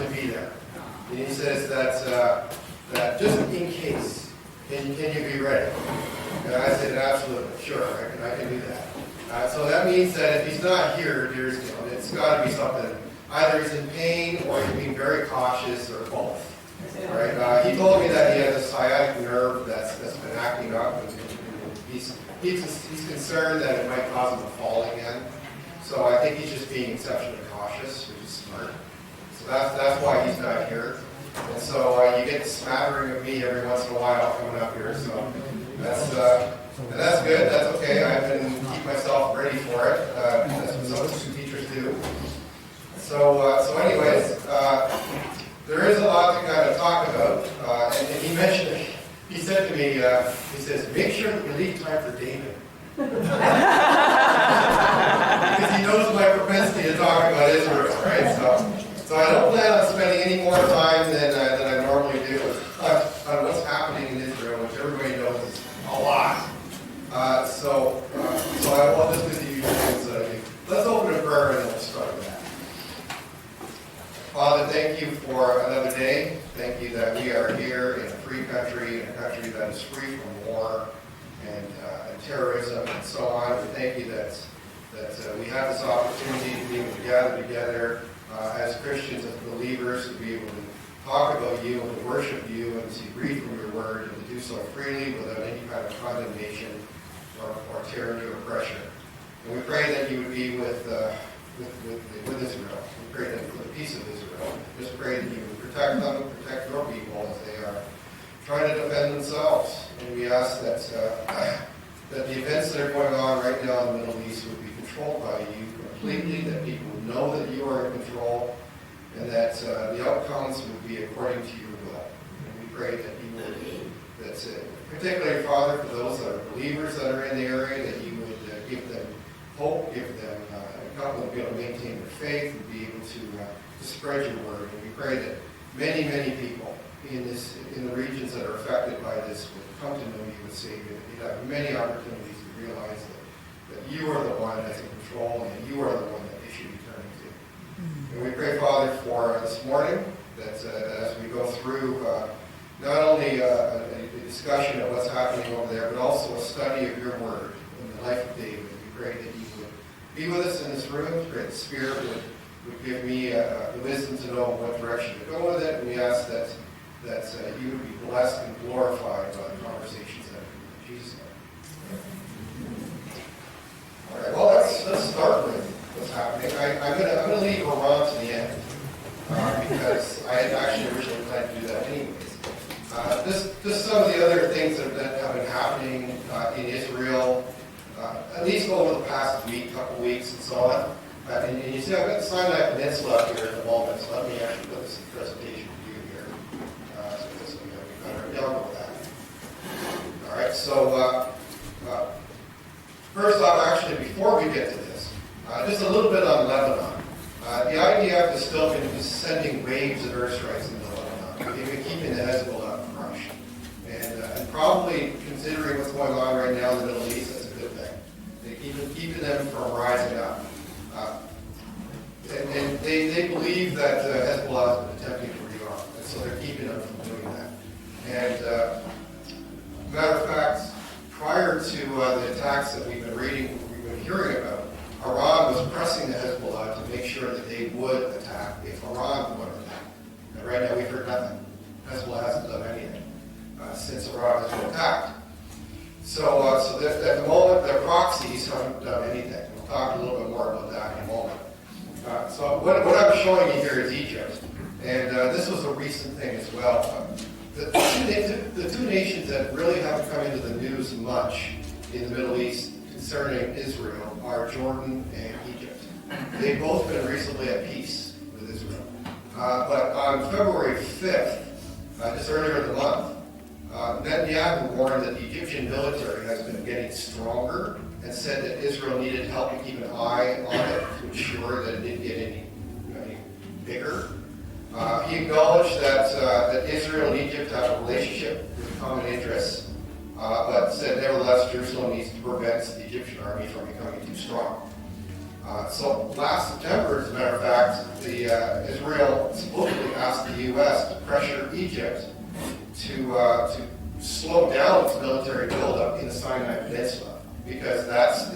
to be there. And he says that just in case, can you be ready? And I said, absolutely, sure, I can do that. So that means that if he's not here, it's got to be something. Either he's in pain or he's being very cautious or both. Right? He told me that he has a sciatic nerve that's been acting up. And he's concerned that it might cause him to fall again. So I think he's just being exceptionally cautious, which is smart. So that's why he's not here. And so you get the smattering of me every once in a while coming up here. So that's good. That's okay. I've been keep myself ready for it. That's what some teachers do. So anyways, there is a lot to kind of talk about. And he mentioned it. He said to me, he says, make sure that you leave time for David. Because he knows my propensity to talk about Israel, right? So I don't plan on spending any more time than I normally do on what's happening in Israel, which everybody knows is a lot. So I want this with you. Let's open a prayer and then we'll start with that. Father, thank you for another day. Thank you that we are here in a free country, in a country that is free from war and terrorism and so on. We thank you that we have this opportunity to be able to gather together as Christians, as believers, to be able to talk about you and to worship you and to read from your word and to do so freely without any kind of condemnation or tyranny or pressure. And we pray that you would be with Israel. We pray that for the peace of Israel. Just pray that you would protect them, protect your people as they are trying to defend themselves. And we ask that the events that are going on right now in the Middle East would be controlled by you completely, that people would know that you are in control, and that the outcomes would be according to your will. And we pray that you would, that's it. Particularly, Father, for those that are believers that are in the area, that you would give them hope, give them help them be able to maintain their faith and be able to spread your word. And we pray that many, many people in the regions that are affected by this would come to know you as Savior, that you'd have many opportunities to realize that you are the one that's in control and you are the one that they should be turning to. And we pray, Father, for this morning, that as we go through not only a discussion of what's happening over there, but also a study of your word in the life of David. We pray that you would be with us in this room. We pray the Spirit would give me the wisdom to know what direction to go with it. And we ask that you would be blessed and glorified by the conversations that we do. In Jesus' name. All right, well, let's start with what's happening. I'm gonna leave Iran to the end because I had actually originally planned to do that anyways. Just some of the other things that have been happening in Israel, at least over the past couple weeks and so on. And you see, I've got the Sinai Peninsula up here at the moment, so let me actually put this in presentation view here. So this will be better. Yeah, I'll go with that. All right, so first off, actually, before we get to this, just a little bit on Lebanon. The IDF has still been sending waves of airstrikes into Lebanon. They've been keeping the Hezbollah crushed. And probably considering what's going on right now in the Middle East, that's a good thing. They're keeping them from rising up. And they believe that Hezbollah has been attempting to rearm, and so they're keeping them from doing that. And matter of fact, prior to the attacks that we've been hearing about, Iran was pressing the Hezbollah to make sure that they would attack if Iran would attack. And right now we've heard nothing. Hezbollah hasn't done anything since Iran has been attacked. So at the moment, their proxies haven't done anything. We'll talk a little bit more about that in a moment. So what I'm showing you here is Egypt. And this was a recent thing as well. The two nations that really haven't come into the news much in the Middle East concerning Israel are Jordan and Egypt. They've both been recently at peace with Israel. But on February 5th, just earlier in the month, Netanyahu warned that the Egyptian military has been getting stronger and said that Israel needed help to keep an eye on it to ensure that it didn't get any bigger. He acknowledged that Israel and Egypt have a relationship with common interests, but said nevertheless Jerusalem needs to prevent the Egyptian army from becoming too strong. So last September, as a matter of fact, Israel supposedly asked the U.S. to pressure Egypt to slow down its military buildup in the Sinai Peninsula, because that's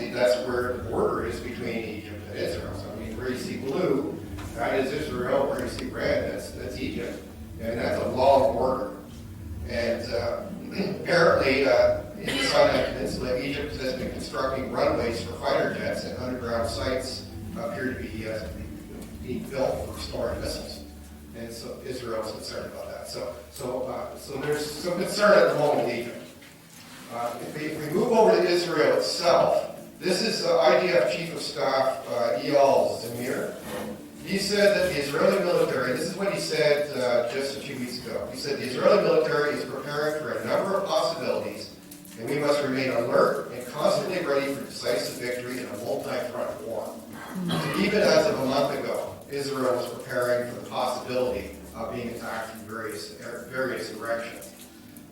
where the border is between Egypt and Israel. So I mean, where you see blue, that is Israel. Where you see red, that's Egypt, and that's a long border. And apparently, in the Sinai Peninsula, Egypt has been constructing runways for fighter jets, and underground sites appear to be being built for storing missiles. And so Israel is concerned about that. So there's some concern at the moment in Egypt. If we move over to Israel itself, this is the IDF Chief of Staff, Eyal Zamir. He said that the Israeli military, this is what he said just a few weeks ago. He said the Israeli military is preparing for a number of possibilities, and we must remain alert and constantly ready for decisive victory in a multi-front war. Even as of a month ago, Israel was preparing for the possibility of being attacked from various directions.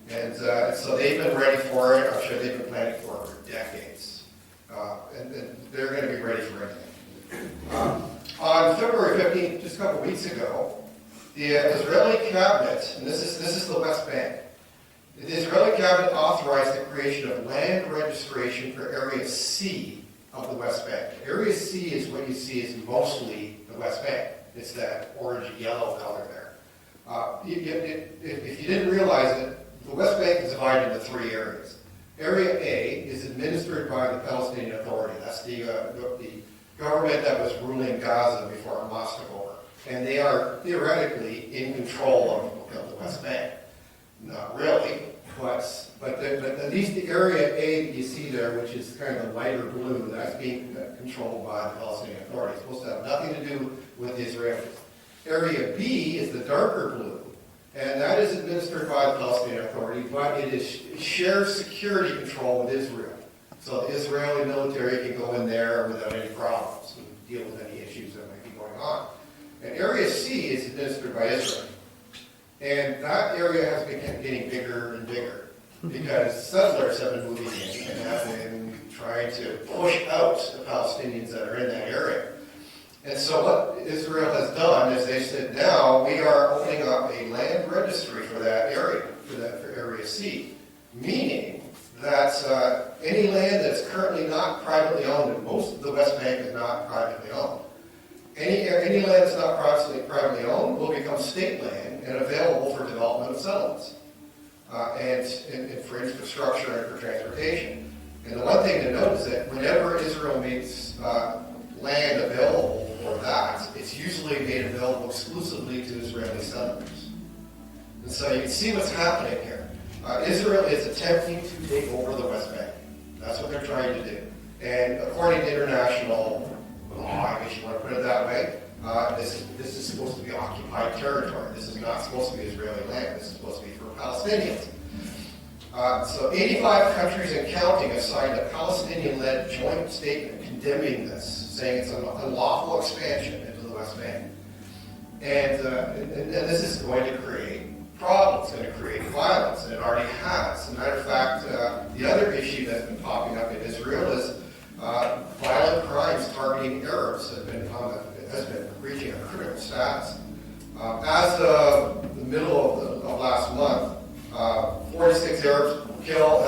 And so they've been ready for it. I'm sure they've been planning for it for decades. And they're going to be ready for anything. On February 15th, just a couple weeks ago, the Israeli cabinet, and this is the West Bank, the Israeli cabinet authorized the creation of land registration for Area C of the West Bank. Area C is what you see is mostly the West Bank. It's that orange-yellow color there. If you didn't realize it, the West Bank is divided into three areas. Area A is administered by the Palestinian Authority. That's the government that was ruling Gaza before Hamas took over. And they are theoretically in control of the West Bank. Not really, but at least the Area A that you see there, which is kind of lighter blue, that's being controlled by the Palestinian Authority. It's supposed to have nothing to do with the Israelis. Area B is the darker blue, and that is administered by the Palestinian Authority, but it shares security control with Israel. So the Israeli military can go in there without any problems and deal with any issues that might be going on. And Area C is administered by Israel. And that area has been getting bigger and bigger because settlers have been moving in and have been trying to push out the Palestinians that are in that area. And so what Israel has done is they said, now we are opening up a land registry for that area, for Area C, meaning that any land that's currently not privately owned, and most of the West Bank is not privately owned, any land that's not privately owned will become state land and available for development of settlements and for infrastructure and for transportation. And the one thing to note is that whenever Israel makes land available for that, it's usually made available exclusively to Israeli settlers. And so you can see what's happening here. Israel is attempting to take over the West Bank. That's what they're trying to do. And according to international law, I guess you want to put it that way, this is supposed to be occupied territory. This is not supposed to be Israeli land. This is supposed to be for Palestinians. So 85 countries and counting have signed a Palestinian-led joint statement condemning this, saying it's an unlawful expansion into the West Bank. And this is going to create problems, it's going to create violence, and it already has. As a matter of fact, the other issue that's been popping up in Israel is violent crimes targeting Arabs has been reaching a critical status. As of the middle of last month, 46 Arabs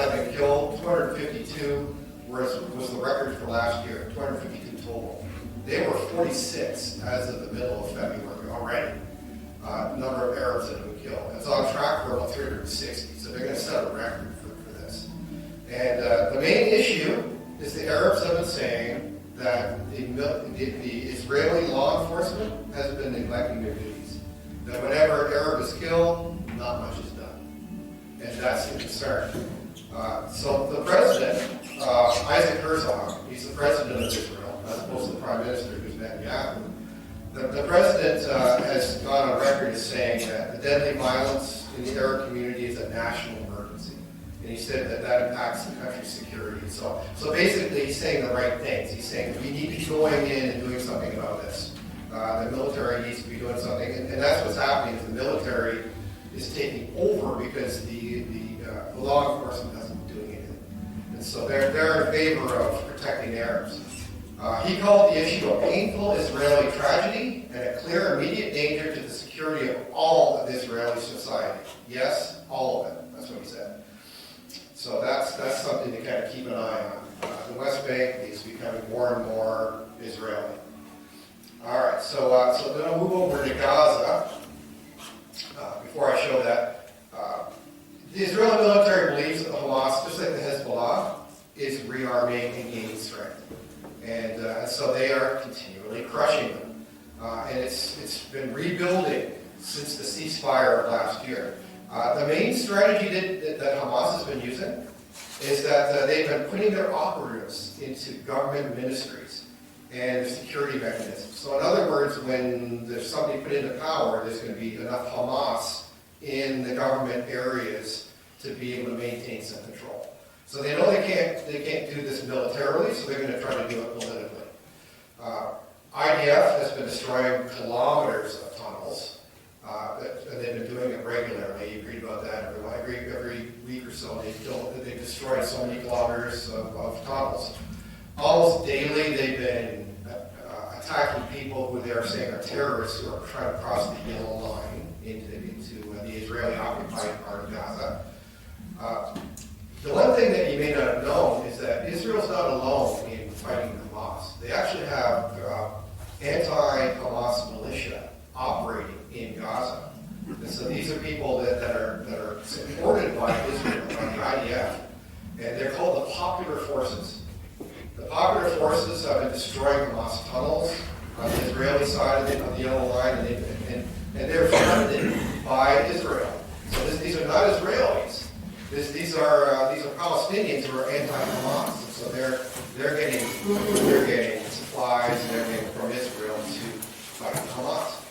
had been killed, 252 was the record for last year, 252 total. They were 46 as of the middle of February already. Number of Arabs that have been killed. It's on track for about 360, so they're going to set a record for this. And the main issue is the Arabs have been saying that the Israeli law enforcement has been neglecting their duties. That whenever an Arab is killed, not much is done. And that's the concern. So the president, Isaac Herzog, he's the president of Israel, as opposed to the prime minister, who's Netanyahu. The president has gone on record as saying that the deadly violence in the Arab community is a national emergency. And he said that impacts the country's security. So basically he's saying the right things. He's saying that we need to be going in and doing something about this. The military needs to be doing something. And that's what's happening is the military is taking over because the law enforcement hasn't been doing anything. And so they're in favor of protecting Arabs. He called the issue a painful Israeli tragedy and a clear immediate danger to the security of all of Israeli society. Yes, all of it. That's what he said. So that's something to kind of keep an eye on. The West Bank is becoming more and more Israeli. All right, so then I'll move over to Gaza. Before I show that, the Israeli military believes that the Hamas, just like the Hezbollah, is rearming and gaining strength. And so they are continually crushing them. And it's been rebuilding since the ceasefire of last year. The main strategy that Hamas has been using is that they've been putting their operatives into government ministries and security mechanisms. So in other words, when there's somebody put into power, there's going to be enough Hamas in the government areas to be able to maintain some control. So they know they can't do this militarily, so they're going to try to do it politically. IDF has been destroying kilometers of tunnels, and they've been doing it regularly. You read about that every week or so. They've destroyed so many kilometers of tunnels. Almost daily, they've been attacking people who they are saying are terrorists who are trying to cross the yellow line into the Israeli-occupied part of Gaza. The one thing that you may not have known is that Israel's not alone in fighting Hamas. They actually have anti-Hamas militia operating in Gaza. And so these are people that are supported by Israel, by the IDF, and they're called the Popular Forces. The Popular Forces have been destroying Hamas tunnels on the Israeli side of the yellow line, and they're funded by Israel. So these are not Israelis. These are Palestinians who are anti-Hamas. So they're getting food, they're getting supplies, and everything from Israel to fight Hamas.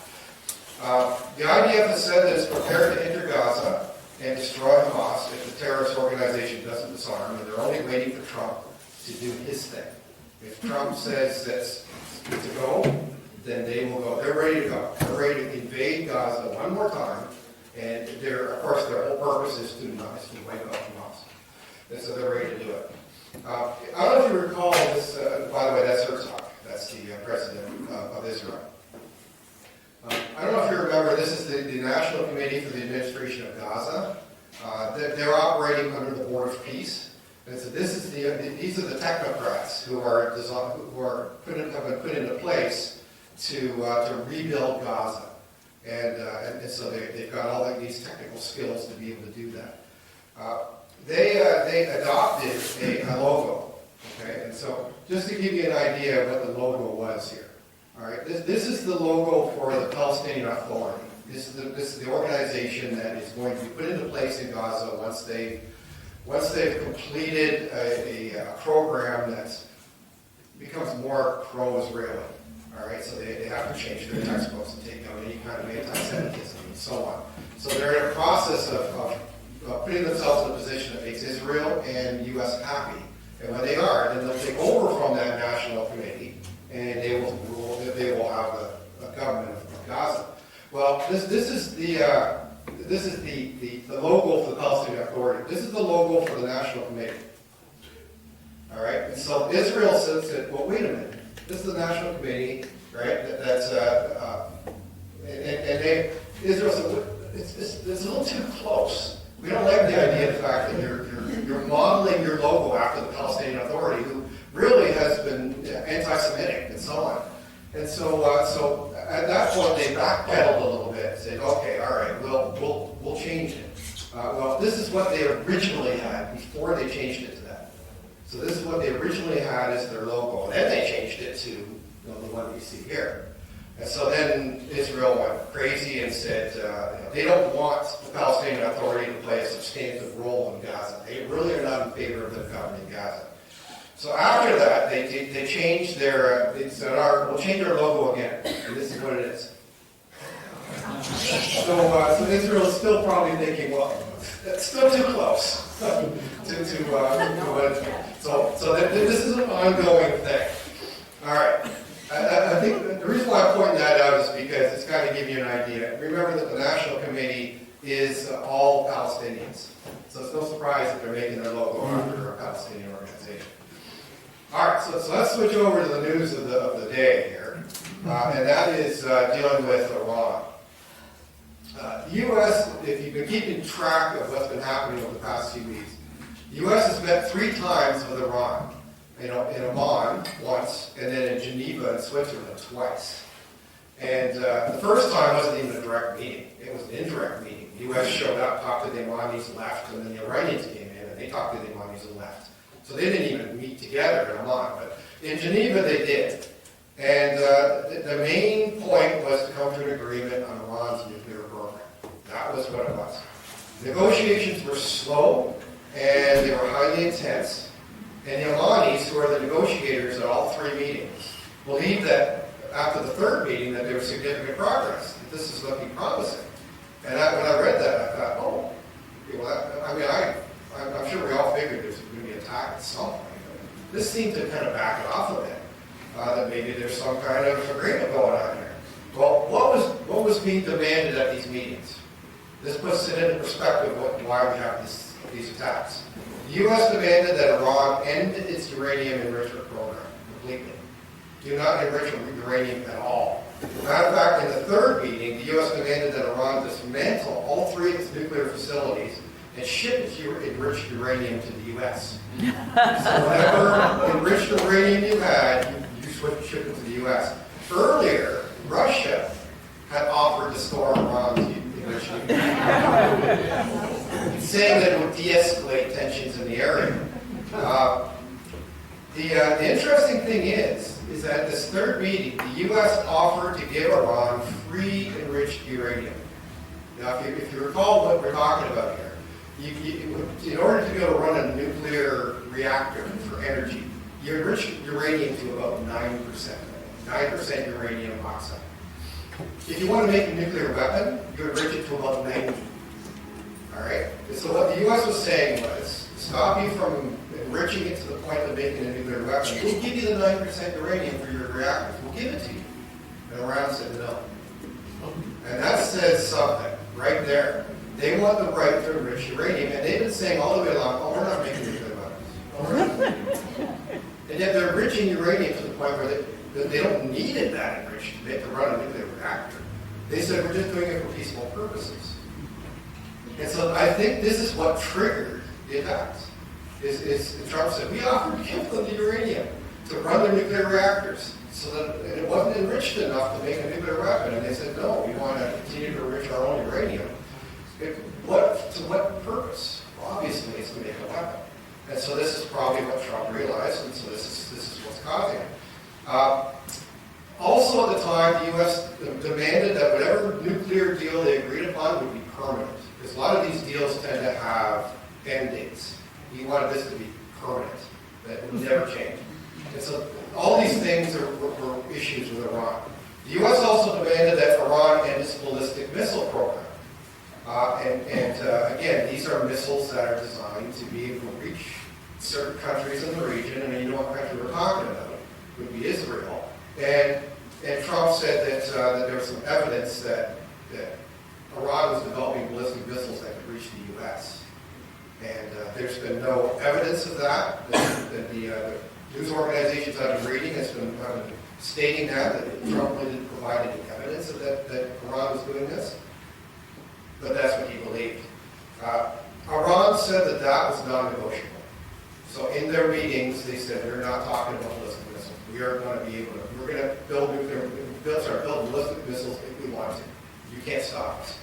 The IDF has said that it's prepared to enter Gaza and destroy Hamas if the terrorist organization doesn't disarm, and they're only waiting for Trump to do his thing. If Trump says that's good to go, then they will go. They're ready to go. They're ready to invade Gaza one more time. And of course, their whole purpose is to wipe out Hamas. And so they're ready to do it. I don't know if you recall this, by the way, that's Herzog. That's the president of Israel. I don't know if you remember, this is the National Committee for the Administration of Gaza. They're operating under the Board of Peace. And so these are the technocrats who have been put into place to rebuild Gaza. And so they've got all these technical skills to be able to do that. They adopted a logo, okay? And so just to give you an idea of what the logo was here, all right? This is the logo for the Palestinian Authority. This is the organization that is going to be put into place in Gaza once they've completed a program that becomes more pro-Israeli. All right, so they have to change their textbooks and take out any kind of anti-Semitism and so on. So they're in a process of putting themselves in a position that makes Israel and U.S. happy. And when they are, then they'll take over from that national committee, and they will have a government of Gaza. Well, this is the logo for the Palestinian Authority. This is the logo for the national committee. All right, and so Israel said, well, wait a minute. This is the National Committee, right? Israel said, it's a little too close. We don't like the idea of the fact that you're modeling your logo after the Palestinian Authority, who really has been anti-Semitic and so on. And so at that point they backpedaled a little bit and said, okay, all right, we'll change it. Well, this is what they originally had before they changed it to that. So this is what they originally had as their logo. And then they changed it to the one you see here. And so then Israel went crazy and said they don't want the Palestinian Authority to play a substantive role in Gaza. They really are not in favor of them governing Gaza. So after that, they changed they said, we'll change our logo again. And this is what it is. So Israel is still probably thinking, well, that's still too close to what it's been. So this is an ongoing thing. All right. I think the reason why I'm pointing that out is because it's kind of give you an idea. Remember that the National Committee is all Palestinians. So it's no surprise that they're making their logo after a Palestinian organization. All right, so let's switch over to the news of the day here. and that is dealing with Iran. The U.S., if you've been keeping track of what's been happening over the past 2 weeks, the U.S. has met 3 times with Iran. In Oman once, and then in Geneva and Switzerland twice. And the first time wasn't even a direct meeting. It was an indirect meeting. The U.S. showed up, talked to the Omanis, left, and then the Iranians came in, and they talked to the Omanis and left. So they didn't even meet together in Oman. But in Geneva, they did. And the main point was to come to an agreement on Iran's nuclear program. That was what it was. Negotiations were slow, and they were highly intense. And the Omanis, who are the negotiators at all 3 meetings, believed that after the 3rd meeting that there was significant progress, that this is looking promising. And when I read that, I thought, oh, well, I'm sure we all figured there's going to be an attack at some point. But this seemed to kind of back it off a bit, that maybe there's some kind of agreement going on here. Well, what was being demanded at these meetings? This puts it into perspective why we have these attacks. The U.S. demanded that Iran end its uranium enrichment program completely. Do not enrich uranium at all. As a matter of fact, in the 3rd meeting, the U.S. demanded that Iran dismantle all 3 of its nuclear facilities and ship its enriched uranium to the U.S. So whatever enriched uranium you had, you ship it to the U.S. Earlier, Russia had offered to store Iran's enriched uranium, saying that it would de-escalate tensions in the area. The interesting thing is that this 3rd meeting, the U.S. offered to give Iran free enriched uranium. Now, if you recall what we're talking about here, in order to be able to run a nuclear reactor for energy, you enrich uranium to about 9% uranium oxide. If you want to make a nuclear weapon, you enrich it to about 90. All right? And so what the U.S. was saying was, to stop you from enriching it to the point of making a nuclear weapon, we'll give you the 9% uranium for your reactors. We'll give it to you. And Iran said no. And that says something right there. They want the right to enrich uranium, and they've been saying all the way along, oh, we're not making nuclear weapons. Oh, we're not. And yet they're enriching uranium to the point where they don't need it that enriched to run a nuclear reactor. They said, we're just doing it for peaceful purposes. And so I think this is what triggered the attacks. Trump said, we offered to give them the uranium to run their nuclear reactors, so that it wasn't enriched enough to make a nuclear weapon. And they said, no, we want to continue to enrich our own uranium. To what purpose? Well, obviously, it's to make a weapon. And so this is probably what Trump realized, and so this is what's causing it. Also at the time, the U.S. demanded that whatever nuclear deal they agreed upon would be permanent. Because a lot of these deals tend to have end dates. We wanted this to be permanent, that it would never change. And so all these things were issues with Iran. The U.S. also demanded that Iran end its ballistic missile program. Again, these are missiles that are designed to be able to reach certain countries in the region, and you know what country we're talking about. It would be Israel. And Trump said that there was some evidence that Iran was developing ballistic missiles that could reach the U.S. And there's been no evidence of that. The news organizations I've been reading has been stating that Trump really didn't provide any evidence of that Iran was doing this. But that's what he believed. Iran said that was non-negotiable. So in their meetings, they said, we're not talking about ballistic missiles. We are going to be able to, we're going to build ballistic missiles if we want to. You can't stop us.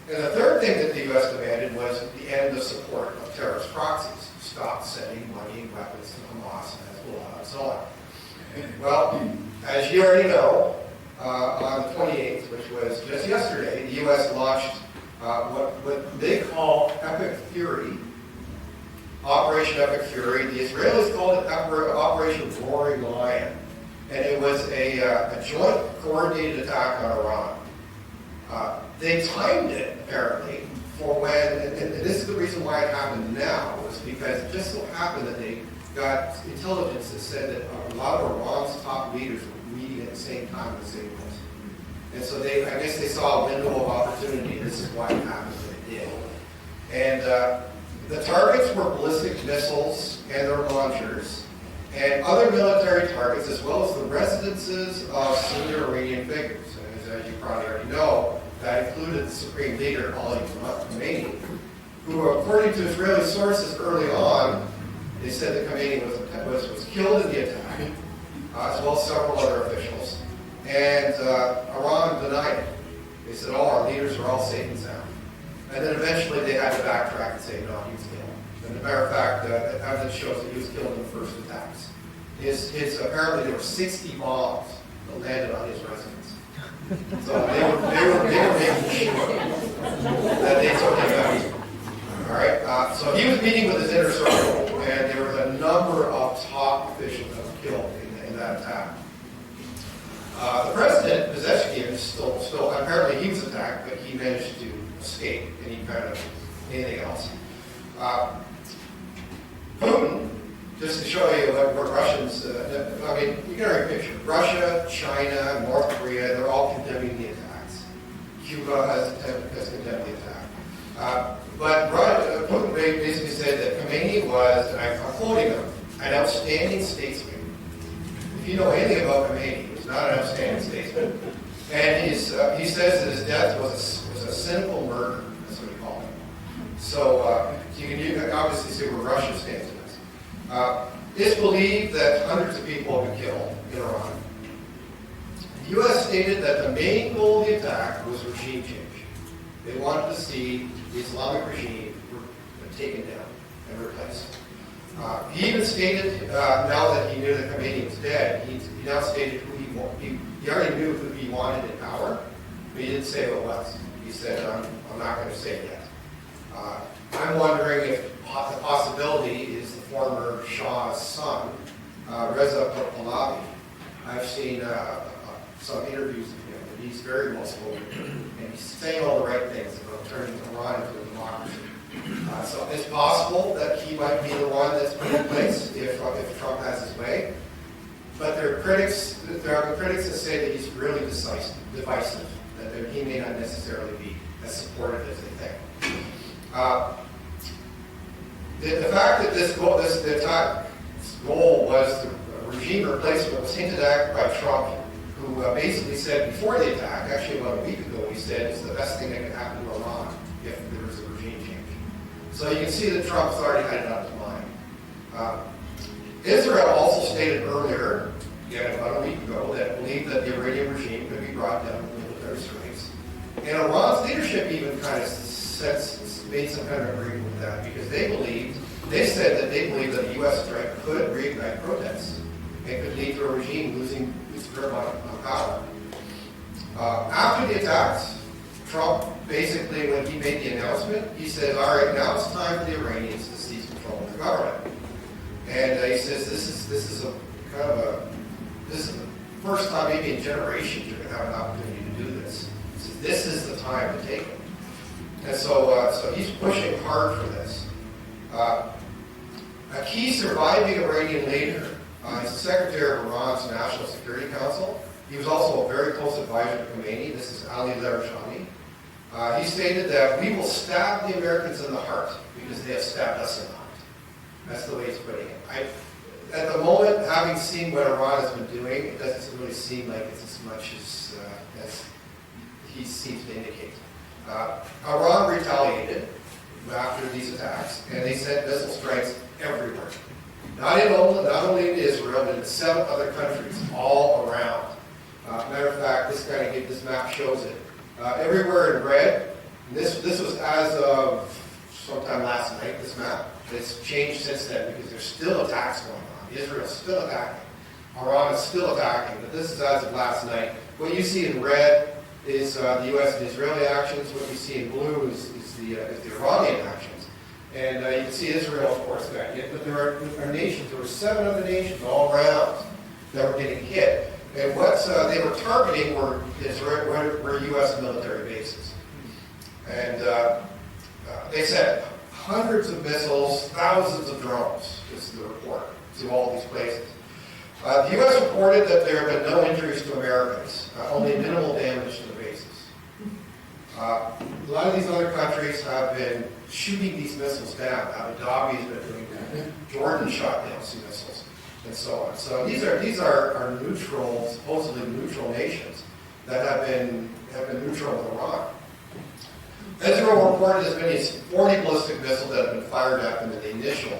And the third thing that the U.S. demanded was the end of support of terrorist proxies. Stop sending money and weapons to Hamas and Hezbollah and so on. Well, as you already know, on the 28th, which was just yesterday, the U.S. launched what they call Epic Fury, Operation Epic Fury. The Israelis called it Operation Roaring Lion. And it was a joint coordinated attack on Iran. They timed it, apparently, for when, and this is the reason why it happened now, was because it just so happened that they got intelligence that said that a lot of Iran's top leaders were meeting at the same time in the same place. And so I guess they saw a window of opportunity. This is why it happened when it did. And the targets were ballistic missiles and their launchers. and other military targets, as well as the residences of senior Iranian figures. And as you probably already know, that included the supreme leader, Ali Khamenei, who, according to Israeli sources early on, they said that Khamenei was killed in the attack, as well as several other officials. And Iran denied it. They said, oh, our leaders are all safe and sound. And then eventually they had to backtrack and say, no, he was killed. And as a matter of fact, evidence shows that he was killed in the first attacks. Apparently there were 60 bombs that landed on his residence. So they were making sure that they took him out. All right. So he was meeting with his inner circle, and there was a number of top officials that were killed in that attack. The president, Pezeshkian, is still apparently he was attacked, but he managed to escape any kind of anything else. Putin, just to show you what Russians, I mean, you can already picture Russia, China, North Korea, they're all condemning the attacks. Cuba has condemned the attack. But Putin basically said that Khamenei was, and I'm quoting him, an outstanding statesman. If you know anything about Khamenei, he was not an outstanding statesman. And he says that his death was a cynical murder. That's what he called it. So you can obviously see where Russia stands in this. It's believed that hundreds of people have been killed in Iran. The U.S. stated that the main goal of the attack was regime change. They wanted to see the Islamic regime taken down and replaced. He even stated, now that he knew that Khamenei was dead, he now stated who he wanted. He already knew who he wanted in power, but he didn't say who it was. He said, I'm not going to say it yet. I'm wondering if the possibility is the former Shah's son, Reza Pahlavi. I've seen some interviews of him, and he's very well-spoken, and he's saying all the right things about turning Iran into a democracy. So it's possible that he might be the one that's put in place if Trump has his way. But there are critics that say that he's really divisive, that he may not necessarily be as supportive as they think. The fact that the attack goal was the regime replacement was hinted at by Trump, who basically said before the attack, actually about a week ago, he said it's the best thing that can happen to Iran if there was a regime change. So you can see that Trump's already had it on his mind. Israel also stated earlier, again about a week ago, that it believed that the Iranian regime could be brought down with military strikes. And Iran's leadership even kind of made some kind of agreement with that, because they said that they believed that a U.S. strike could reignite protests and could lead to a regime losing its grip on power. After the attacks, Trump basically, when he made the announcement, he said, all right, now it's time for the Iranians to seize control of the government. And he says this is the first time maybe in generations you're going to have an opportunity to do this. He says this is the time to take it. And so he's pushing hard for this. A key surviving Iranian leader is the Secretary of Iran's National Security Council. He was also a very close advisor to Khomeini. This is Ali Larijani. He stated that we will stab the Americans in the heart because they have stabbed us in the heart. That's the way he's putting it. At the moment, having seen what Iran has been doing, it doesn't really seem like it's as much as he seems to indicate. Iran retaliated after these attacks, and they sent missile strikes everywhere. Not only in Israel, but in 7 other countries all around. Matter of fact, this map shows it. Everywhere in red, this was as of sometime last night, this map. It's changed since then because there's still attacks going on. Israel's still attacking. Iran is still attacking, but this is as of last night. What you see in red is the U.S. and Israeli actions. What you see in blue is the Iranian actions. And you can see Israel, of course, got hit, but there are nations, there were 7 other nations all around that were getting hit. And what they were targeting were U.S. military bases. And they sent hundreds of missiles, thousands of drones, is the report, to all these places. The U.S. reported that there have been no injuries to Americans, only minimal damage to the bases. A lot of these other countries have been shooting these missiles down. Abu Dhabi has been doing that. Jordan shot down some missiles. and so on. So these are neutral, supposedly neutral nations that have been neutral with Iran. Israel reported as many as 40 ballistic missiles that have been fired at them in the initial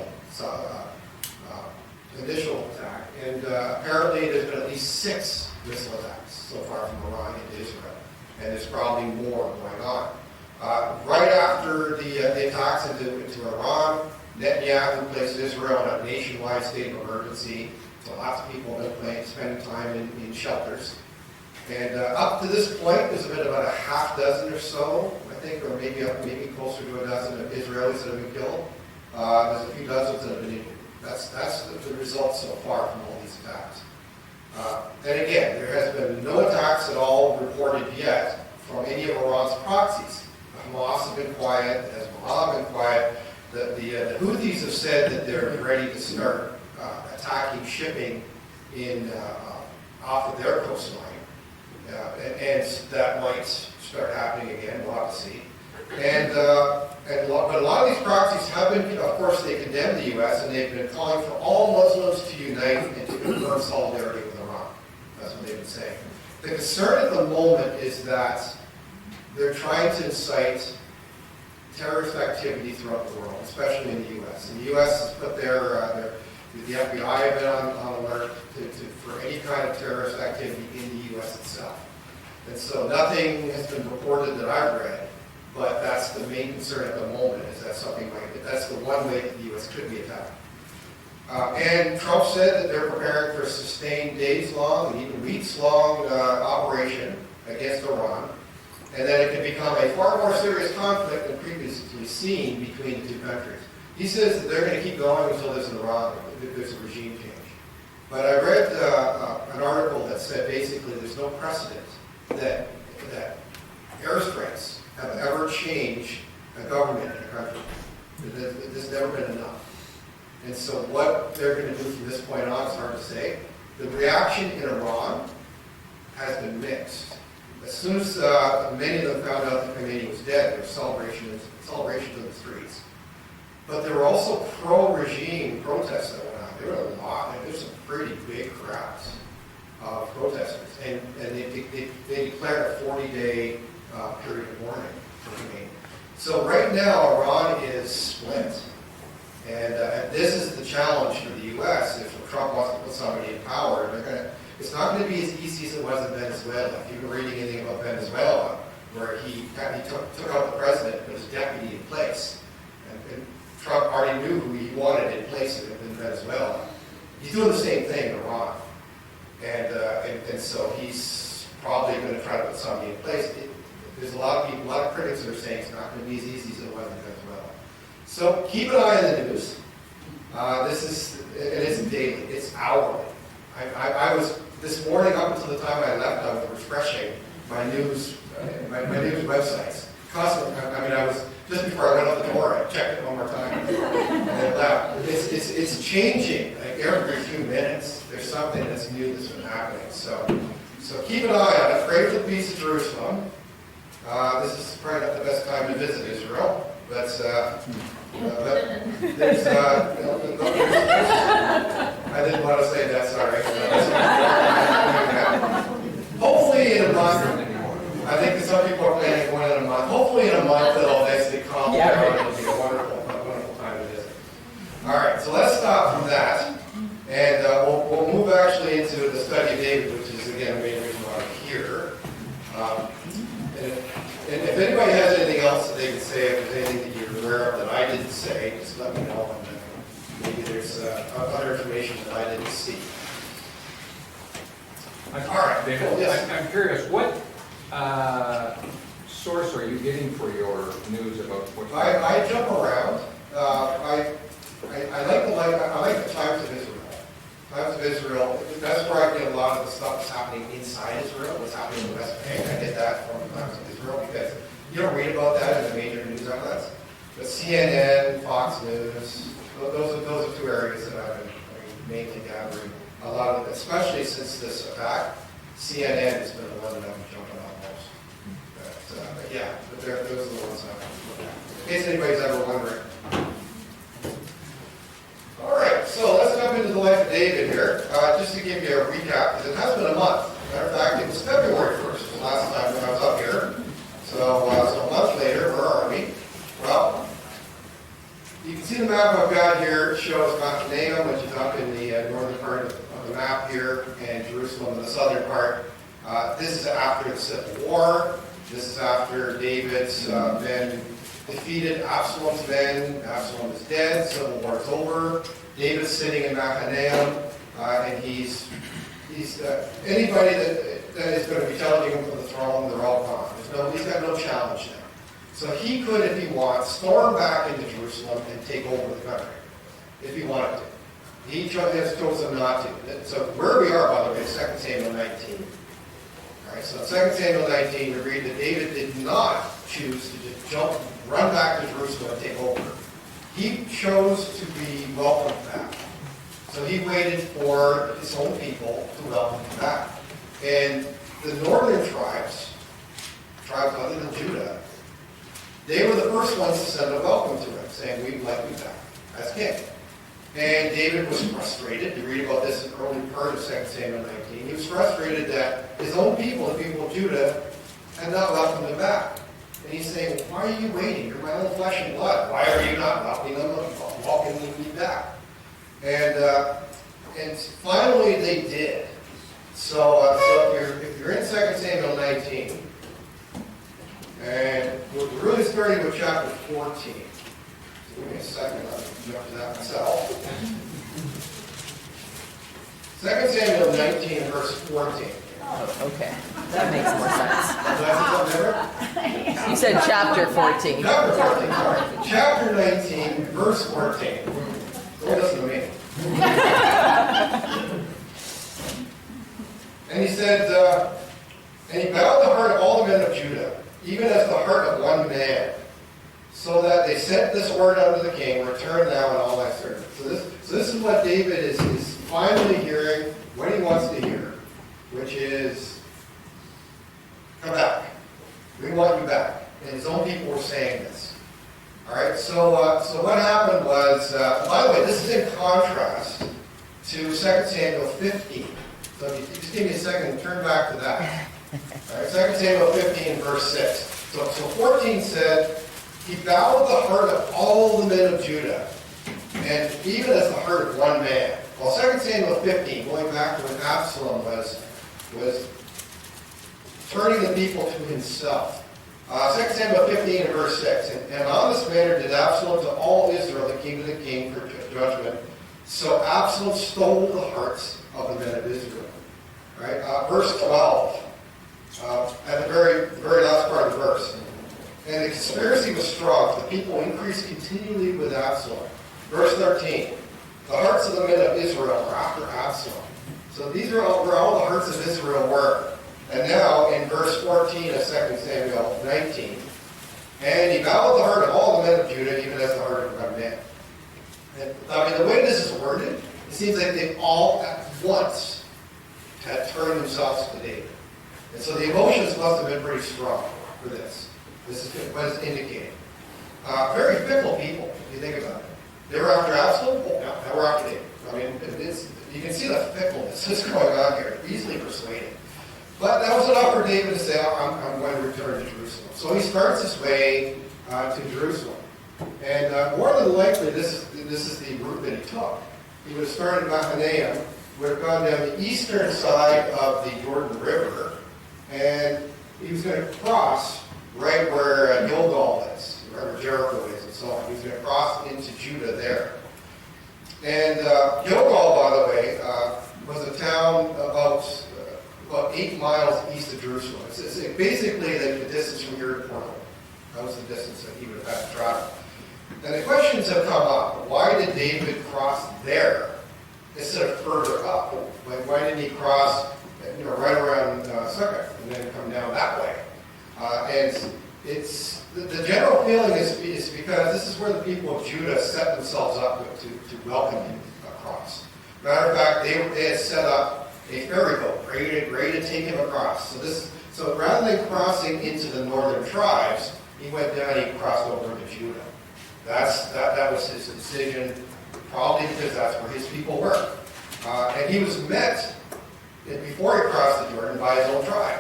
attack, and apparently there's been at least 6 missile attacks so far from Iran into Israel, and there's probably more going on. Right after the attacks into Iran, Netanyahu placed Israel in a nationwide state of emergency, so lots of people have been spending time in shelters. And up to this point, there's been about a half dozen or so, I think, or maybe closer to a dozen of Israelis that have been killed. There's a few dozens that have been injured. That's the result so far from all these attacks. And again, there has been no attacks at all reported yet from any of Iran's proxies. Hamas have been quiet, Hezbollah have been quiet. The Houthis have said that they're ready to start attacking shipping off of their coastline. And that might start happening again, we'll have to see. But a lot of these proxies have been, of course, they condemn the U.S. and they've been calling for all Muslims to unite and to confirm solidarity with Iran. That's what they've been saying. The concern at the moment is that they're trying to incite terrorist activity throughout the world, especially in the U.S. And the U.S. has put the FBI have been on alert for any kind of terrorist activity in the U.S. itself. And so nothing has been reported that I've read, but that's the main concern at the moment, is that that's the one way that the U.S. could be attacked. And Trump said that they're preparing for a sustained days-long and even weeks-long operation against Iran, and that it can become a far more serious conflict than previously seen between the two countries. He says that they're going to keep going until there's a regime change. But I read an article that said basically there's no precedent that airstrikes have ever changed a government in a country. There's never been enough. And so what they're going to do from this point on is hard to say. The reaction in Iran has been mixed. As soon as many of them found out that Khamenei was dead, there was celebrations in the streets. But there were also pro-regime protests that went on. There were a lot, and there's some pretty big crowds of protesters. And they declared a 40-day period of mourning for Khamenei. So right now, Iran is split. And this is the challenge for the U.S. If Trump wants to put somebody in power, it's not going to be as easy as it was in Venezuela. If you've been reading anything about Venezuela, where he took out the president and put his deputy in place, and Trump already knew who he wanted in place in Venezuela. He's doing the same thing in Iran. And so he's probably going to try to put somebody in place. There's a lot of critics that are saying it's not going to be as easy as it was in Venezuela. So keep an eye on the news. It isn't daily, it's hourly. I was, this morning up until the time I left, I was refreshing my news websites. Constantly, I was, just before I went out the door, I checked it one more time. And then left. It's changing, like every few minutes. There's something that's new that's been happening. So keep an eye on it. Pray for the peace of Jerusalem. This is probably not the best time to visit Israel, but there's, I didn't want to say that, sorry. Hopefully in a month, I think that some people are planning going in a month. Hopefully in a month it'll basically calm down. It'll be a wonderful time to visit. All right, so let's stop from that, and we'll move actually into the study of David, which is again the main reason why I'm here. And if anybody has anything else that they can say, if there's anything that you're aware of that I didn't say, just let me know. And maybe there's other information that I didn't see. All right, David, yes. I'm curious, what source are you getting for your news about what's going on? I jump around. I like the Times of Israel. Times of Israel, that's where I get a lot of the stuff that's happening inside Israel, what's happening in the West Bank. I get that from the Times of Israel because you don't read about that in the major news outlets. But CNN, Fox News, those are two areas that I've been mainly gathering a lot of, especially since this attack. CNN has been the one that I've been jumping on most. But yeah, those are the ones I've been looking at. In case anybody's ever wondering. All right, so let's jump into the life of David here, just to give you a recap, because it has been a month. Matter of fact, it was February 1st, the last time when I was up here. So a month later, where are we? Well, you can see the map I've got here. It shows Mahanaim, which is up in the northern part of the map here, and Jerusalem in the southern part. This is after the Civil War. This is after David's men defeated Absalom's men. Absalom is dead. Civil War is over. David's sitting in Mahanaim, and he's anybody that is going to be challenging him for the throne, they're all gone. He's got no challenge now. So he could, if he wants, storm back into Jerusalem and take over the country, if he wanted to. He has chosen not to. So where we are, by the way, is 2 Samuel 19. All right, so in 2 Samuel 19, we read that David did not choose to just run back to Jerusalem and take over. He chose to be welcomed back. So he waited for his own people to welcome him back. And the northern tribes other than Judah, they were the first ones to send a welcome to him, saying, we'd like you back as king. And David was frustrated. You read about this in the early part of 2 Samuel 19. He was frustrated that his own people, the people of Judah, had not welcomed him back. And he's saying, well, why are you waiting? You're my own flesh and blood. Why are you not welcoming me back? And finally they did. So if you're in 2 Samuel 19, and we're really starting with chapter 14. So give me a second, I'll jump to that myself. 2 Samuel 19, verse 14. Oh, okay. That makes more sense. Did I say something different? You said chapter 14. Chapter 14, sorry. Chapter 19, verse 14. Don't listen to me. And he said, and he bowed the heart of all the men of Judah, even as the heart of one man, so that they sent this word unto the king, return thou and all thy servants. So this is what David is finally hearing, what he wants to hear, which is, come back. We want you back. And his own people were saying this. All right, so what happened was, by the way, this is in contrast to 2 Samuel 15. So if you just give me a second and turn back to that. All right, 2 Samuel 15, verse 6. So 14 said, he bowed the heart of all the men of Judah, and even as the heart of one man. Well, 2 Samuel 15, going back to when Absalom was turning the people to himself. 2 Samuel 15 and verse 6. And on this manner did Absalom to all Israel, the king of the king, for judgment. So Absalom stole the hearts of the men of Israel. All right, verse 12. At the very last part of the verse. And the conspiracy was strong. The people increased continually with Absalom. Verse 13. The hearts of the men of Israel were after Absalom. So these are where all the hearts of Israel were. And now in verse 14 of 2 Samuel 19. And he bowed the heart of all the men of Judah, even as the heart of one man. And, I mean, the way this is worded, it seems like they all at once had turned themselves to David. And so the emotions must have been pretty strong for this. This is what it's indicating. Very fickle people, if you think about it. They were after Absalom? Oh, no, now we're after David. I mean, you can see the fickleness that's going on here. Easily persuaded. But that was enough for David to say, I'm going to return to Jerusalem. So he starts his way to Jerusalem. And more than likely, this is the route that he took. He would have started Mahanaim, would have gone down the eastern side of the Jordan River, and he was going to cross right where Gilgal is, wherever Jericho is, and so on. He was going to cross into Judah there. And Gilgal, by the way, was a town about 8 miles east of Jerusalem. It's basically the distance from here to Portland. That was the distance that he would have had to travel. And the questions have come up. Why did David cross there instead of further up? Why didn't he cross right around Sukkot and then come down that way? And it's the general feeling is because this is where the people of Judah set themselves up to welcome him across. Matter of fact, they had set up a ferry boat ready to take him across. So rather than crossing into the northern tribes, he went down and he crossed over to Judah. That was his decision, probably because that's where his people were. And he was met, before he crossed the Jordan, by his own tribe,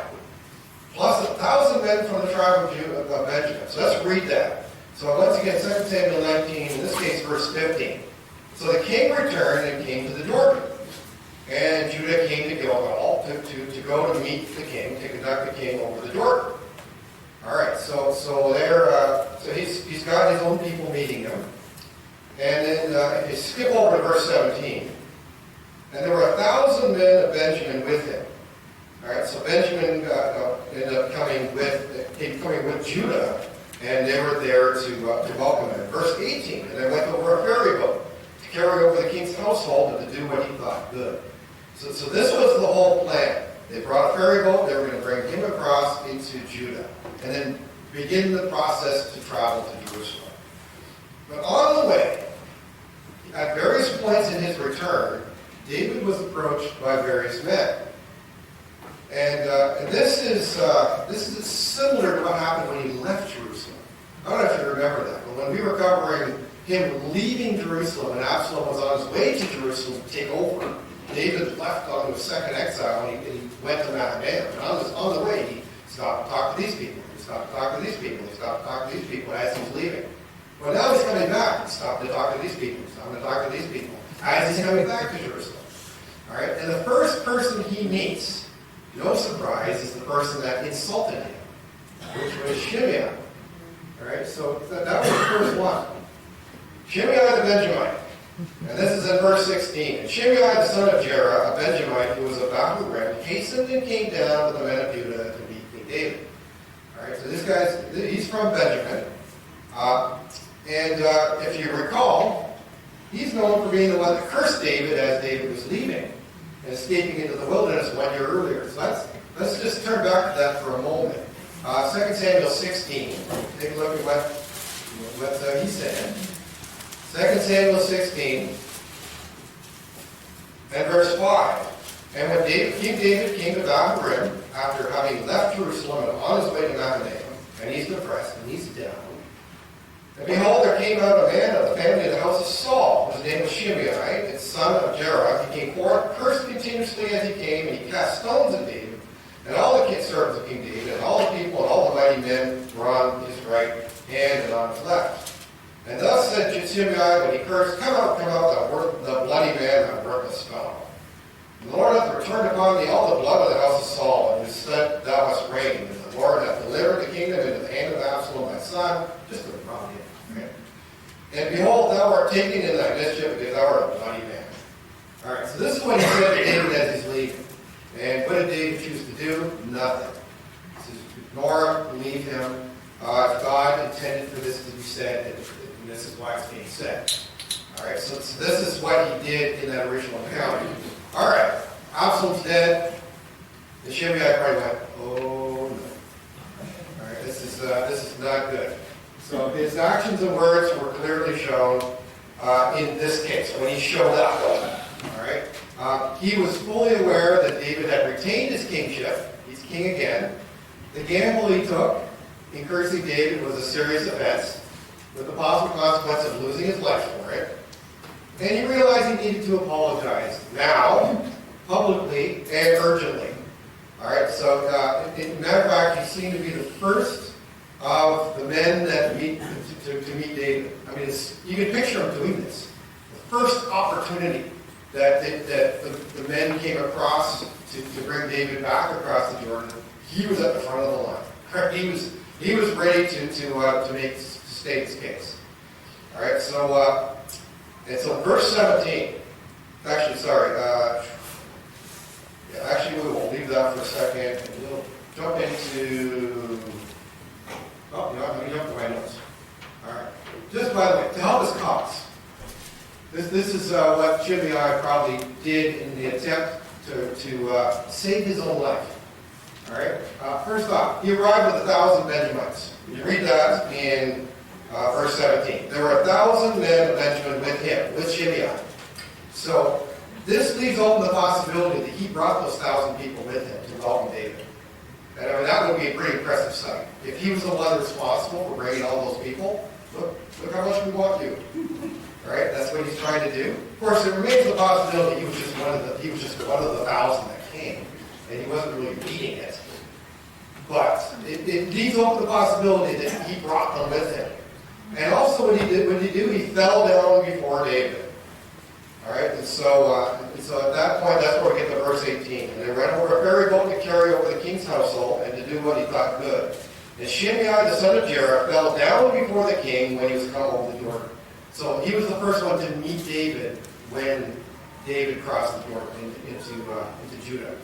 plus 1,000 men from the tribe of Benjamin. So let's read that. So once again, 2 Samuel 19, in this case, verse 15. So the king returned and came to the Jordan. And Judah came to Gilgal to go to meet the king, to conduct the king over the Jordan. All right, so he's got his own people meeting him. And then if you skip over to verse 17, and there were 1,000 men of Benjamin with him. All right, so Benjamin ended up coming with Judah, and they were there to welcome him. Verse 18, and they went over a ferry boat to carry over the king's household and to do what he thought good. So this was the whole plan. They brought a ferry boat. They were going to bring him across into Judah, and then begin the process to travel to Jerusalem. But on the way, at various points in his return, David was approached by various men. And this is similar to what happened when he left Jerusalem. I don't know if you remember that, but when we were covering him leaving Jerusalem and Absalom was on his way to Jerusalem to take over, David left on his second exile and he went to Mahanaim. And on the way, he stopped to talk to these people. He stopped to talk to these people. He stopped to talk to these people as he's leaving. Well, now he's coming back. He stopped to talk to these people. He stopped to talk to these people as he's coming back to Jerusalem. All right, and the first person he meets, no surprise, is the person that insulted him, which was Shimei. All right, so that was the first one. Shimei the Benjamite. And this is in verse 16. And Shimei the son of Jerah, a Benjamite who was of Bahurim, hastened and came down with the men of Judah to meet King David. All right, so he's from Benjamin. If you recall, he's known for being the one that cursed David as David was leaving and escaping into the wilderness 1 year earlier. So let's just turn back to that for a moment. 2 Samuel 16. Take a look at what he said. 2 Samuel 16 and verse 5. And when King David came to Bahurim, after having left Jerusalem and on his way to Mahanaim, and he's depressed and he's down, and behold, there came out a man of the family of the house of Saul, whose name was Shimei, the son of Jerah. He came forth, cursed continuously as he came, and he cast stones at David. And all the servants of King David, and all the people, and all the mighty men were on his right hand and on his left. And thus said Shimei when he cursed, Come out, the bloody man, thou worthless fellow. And the Lord hath returned upon thee all the blood of the house of Saul, and who said thou hast reigned. And the Lord hath delivered the kingdom into the hand of Absalom thy son, just to rob him. Right? And behold, thou art taken in thy mischief, because thou art a bloody man. All right, so this is what he said to David as he's leaving. And what did David choose to do? Nothing. He says, ignore him, leave him. God intended for this to be said, and this is why it's being said. All right, so this is what he did in that original account. All right, Absalom's dead. And Shimei probably went, oh no. All right, this is not good. So his actions and words were clearly shown in this case when he showed up. All right, he was fully aware that David had retained his kingship. He's king again. The gamble he took in cursing David was a serious offense, with the possible consequence of losing his life for it. And he realized he needed to apologize now, publicly and urgently. All right, so as a matter of fact, he seemed to be the first of the men that meet to meet David. I mean, you can picture him doing this. The first opportunity that the men came across to bring David back across the Jordan, he was at the front of the line. Right? He was ready to state his case. All right, so verse 17. Actually, sorry. Actually, we will leave that for a second, and we'll jump into. Oh, let me jump to my notes. All right. Just by the way, to help us cause. This is what Shimei probably did in the attempt to save his own life. All right. First off, he arrived with 1,000 Benjamites. You read that in verse 17. There were 1,000 men of Benjamin with him, with Shimei. So this leaves open the possibility that he brought those 1,000 people with him to welcome David. And I mean, that would be a pretty impressive sight. If he was the one responsible for bringing all those people, look how much we want you. right? That's what he's trying to do. Of course, it remains the possibility he was just one of the 1,000 that came, and he wasn't really leading it. But it leaves open the possibility that he brought them with him. And also what he fell down before David. All right, and so at that point, that's where we get to verse 18. And they ran over a ferry boat to carry over the king's household and to do what he thought good. And Shimei, the son of Jerah, fell down before the king when he was come over the Jordan. So he was the first one to meet David when David crossed the Jordan into Judah.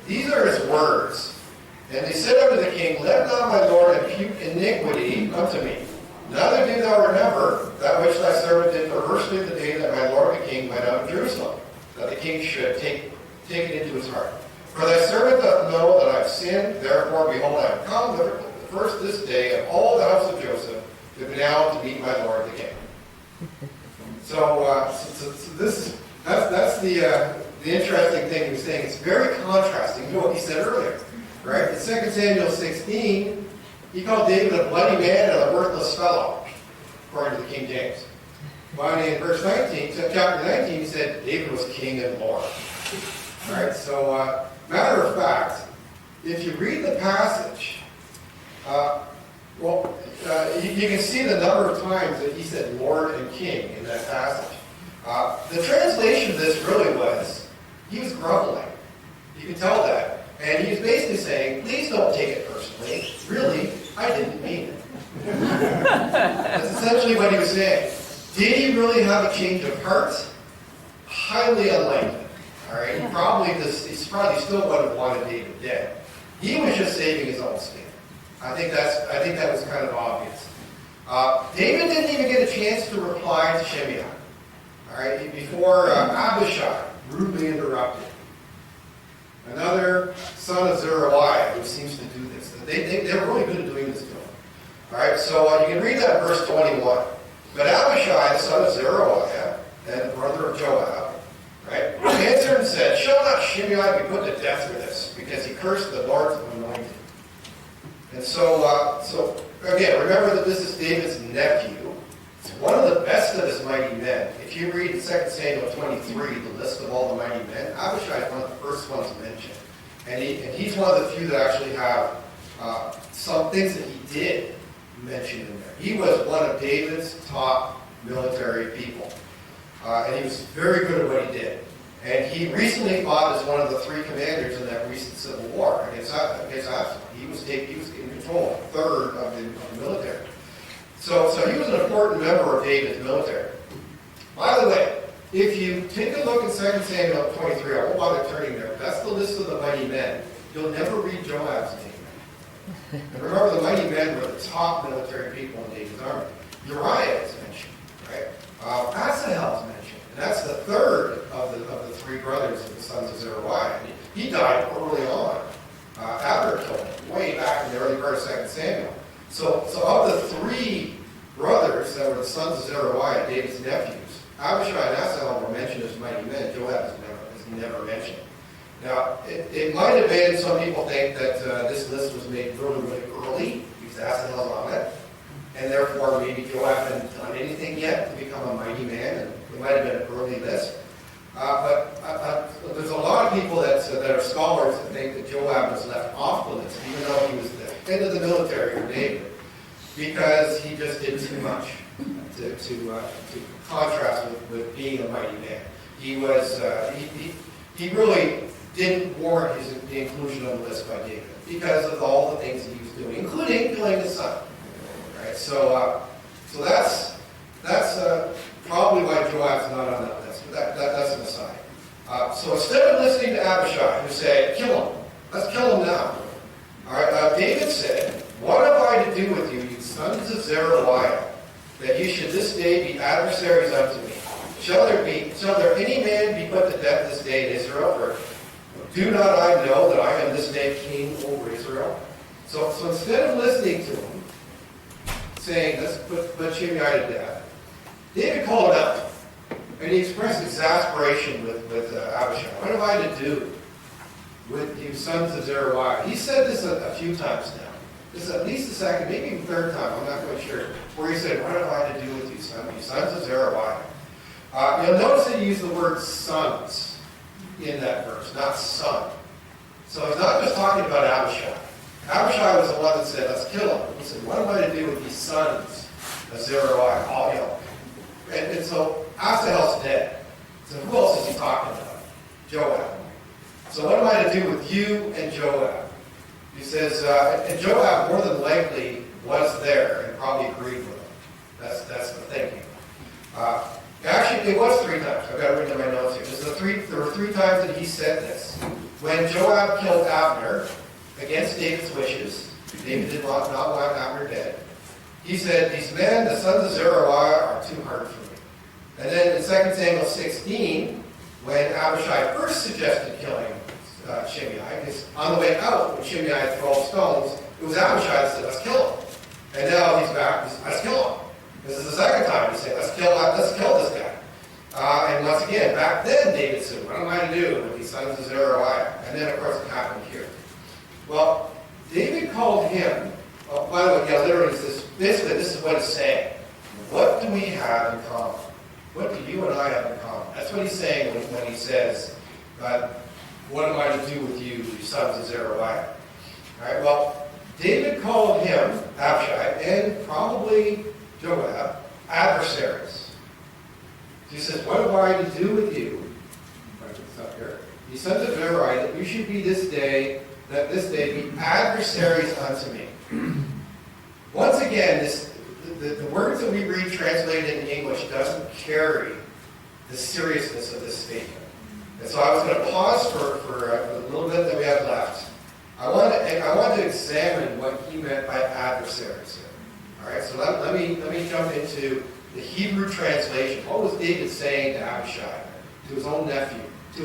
These are his words. And they said unto the king, Let not my lord impute iniquity unto me. Neither do thou remember that which thy servant did perversely the day that my lord the king went out of Jerusalem, that the king should take it into his heart. For thy servant doth know that I have sinned, therefore, behold, I have come the first this day of all the house of Joseph to go down to meet my lord the king. So that's the interesting thing he was saying. It's very contrasting to what he said earlier, right? In 2 Samuel 16, he called David a bloody man and a worthless fellow, according to the King James. But in verse 19, chapter 19, he said David was king and lord. All right, so matter of fact, if you read the passage, you can see the number of times that he said Lord and King in that passage. The translation of this really was, he was grumbling. You can tell that. And he was basically saying, please don't take it personally. Really, I didn't mean it. That's essentially what he was saying. Did he really have a change of heart? Highly unlikely. All right, he probably still would have wanted David dead. He was just saving his own skin. I think that was kind of obvious. David didn't even get a chance to reply to Shimei. All right, before Abishai rudely interrupted. Another son of Zeruiah who seems to do this. They're really good at doing this to him. All right, so you can read that in verse 21. But Abishai, the son of Zeruiah, and the brother of Joab, right, answered and said, Shall not Shimei be put to death for this, because he cursed the Lord's anointed? And so again, remember that this is David's nephew. It's one of the best of his mighty men. If you read in 2 Samuel 23, the list of all the mighty men, Abishai is one of the first ones mentioned. And he's one of the few that actually have some things that he did mention in there. He was one of David's top military people. And he was very good at what he did. And he recently fought as one of the three commanders in that recent civil war against Absalom. He was in control, a third of the military. So he was an important member of David's military. By the way, if you take a look at 2 Samuel 23, I won't bother turning there. That's the list of the mighty men. You'll never read Joab's name. And remember, the mighty men were the top military people in David's army. Uriah is mentioned, right? Asahel is mentioned. And that's the third of the three brothers of the sons of Zeruiah. He died early on. Abner killed him way back in the early part of 2 Samuel. So of the three brothers that were the sons of Zeruiah, David's nephews, Abishai and Absalom were mentioned as mighty men. Joab is never mentioned. Now, it might have been, some people think that this list was made really, really early, because Absalom's on it, and therefore maybe Joab hadn't done anything yet to become a mighty man, and it might have been an early list. But there's a lot of people that are scholars that think that Joab was left off the list, even though he was the head of the military for David, because he just did too much to contrast with being a mighty man. He was he really didn't warrant the inclusion on the list by David because of all the things that he was doing, including killing his son. Right? So that's probably why Joab's not on that list. But that's an aside. So instead of listening to Abishai, who said, "Kill him. Let's kill him now." All right. David said, "What have I to do with you, you sons of Zeruiah, that you should this day be adversaries unto me? Shall there any man be put to death this day in Israel? For do not I know that I am this day king over Israel?" So instead of listening to him, saying, "Let's put Shimei to death," David called him out, and he expressed exasperation with Abishai. "What have I to do with you sons of Zeruiah?" He said this a few times now. This is at least the second, maybe even third time, I'm not quite sure, where he said, "What have I to do with you sons sons of Zeruiah. You'll notice that he used the word sons in that verse, not son. So he's not just talking about Abishai. Abishai was the one that said, let's kill him. He said, what am I to do with these sons of Zeruiah? All and so Absalom's dead. So who else is he talking about? Joab. So what am I to do with you and Joab? He says, and Joab more than likely was there and probably agreed with him. That's the thinking. Actually, it was 3 times. I've got to read in my notes here. There were 3 times that he said this. When Joab killed Abner against David's wishes, David did not want Abner dead. He said, these men, the sons of Zeruiah, are too hard for me. And then in 2 Samuel 16, when Abishai first suggested killing Shimei, because on the way out, when Shimei had 12 stones, it was Abishai that said, let's kill him. And now he's back, let's kill him. This is the second time he said, let's kill this guy. And once again, back then David said, what am I to do with these sons of Zeruiah? And then of course it happened here. Well, David called him, by the way, literally basically this is what it's saying. What do we have in common? What do you and I have in common? That's what he's saying when he says, what am I to do with you sons of Zeruiah? All right, well, David called him, Abishai, and probably Joab, adversaries. He says, what am I to do with you? Up here. He sons of Zeruiah, that you should be this day be adversaries unto me. Once again, the words that we read translated in English doesn't carry the seriousness of this statement. And so I was going to pause for a little bit that we have left. I want to examine what he meant by adversaries here. All right, so let me jump into the Hebrew translation. What was David saying to Abishai, to his own nephew, to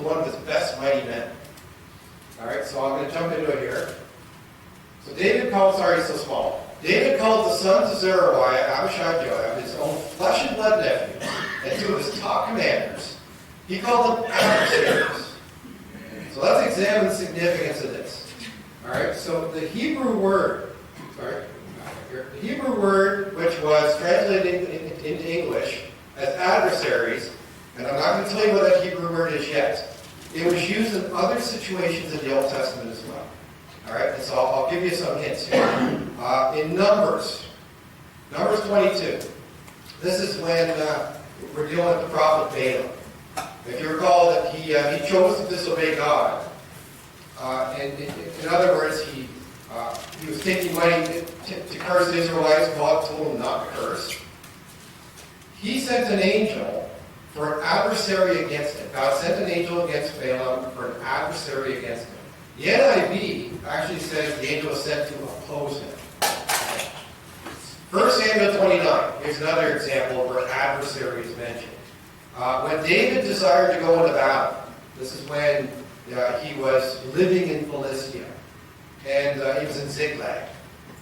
one of his best mighty men? All right, so I'm going to jump into it here. So David called the sons of Zeruiah, Abishai, Joab, his own flesh and blood nephew, and 2 of his top commanders. He called them adversaries. So let's examine the significance of this. All right, so the Hebrew word, which was translated into English as adversaries, and I'm not going to tell you what that Hebrew word is yet. It was used in other situations in the Old Testament as well. All right, and so I'll give you some hints here. In Numbers 22, this is when we're dealing with the prophet Balaam. If you recall that he chose to disobey God, and in other words, he was taking money to curse the Israelites. God told him not to curse. He sent an angel for an adversary against him. God sent an angel against Balaam for an adversary against him. The NIV actually says the angel was sent to oppose him. 1 Samuel 29, here's another example where adversary is mentioned. When David desired to go into battle, this is when he was living in Philistia, and he was in Ziklag.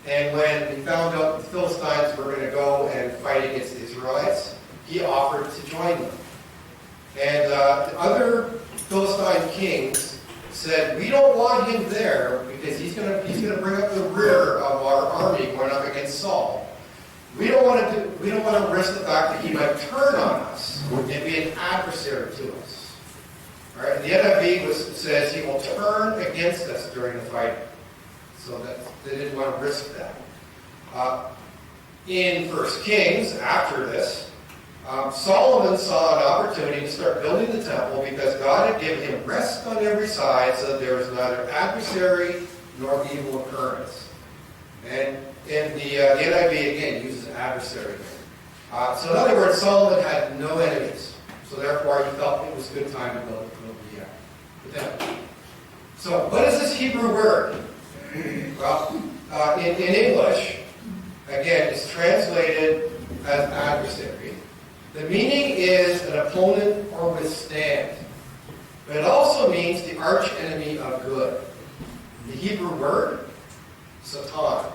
And when he found out the Philistines were going to go and fight against the Israelites, he offered to join them. And the other Philistine kings said, we don't want him there because he's going to bring up the rear of our army going up against Saul. We don't want to risk the fact that he might turn on us and be an adversary to us. All right, and the NIV says he will turn against us during the fight. So that they didn't want to risk that. In 1 Kings, after this, Solomon saw an opportunity to start building the temple because God had given him rest on every side so that there was neither adversary nor evil occurrence. And the NIV again uses adversary. So in other words, Solomon had no enemies. So therefore he felt it was a good time to build the temple. So what is this Hebrew word? Well, in English, again, it's translated as adversary. The meaning is an opponent or withstand. But it also means the arch enemy of good. The Hebrew word, Satan. So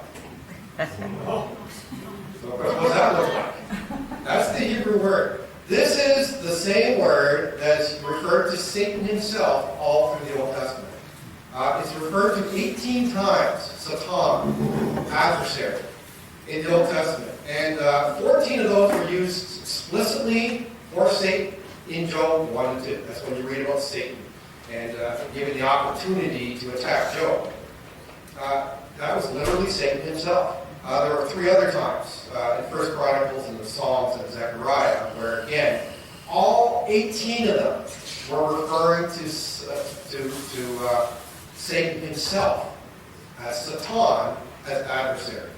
what does that look like? That's the Hebrew word. This is the same word that's referred to Satan himself all through the Old Testament. It's referred to 18 times, Satan, adversary. in the Old Testament. And 14 of those were used explicitly for Satan in Job 1 and 2. That's when you read about Satan and given the opportunity to attack Job. That was literally Satan himself. There were 3 other times in 1 Chronicles and the Psalms and Zechariah where, again, all 18 of them were referring to Satan himself as Satan, as adversary.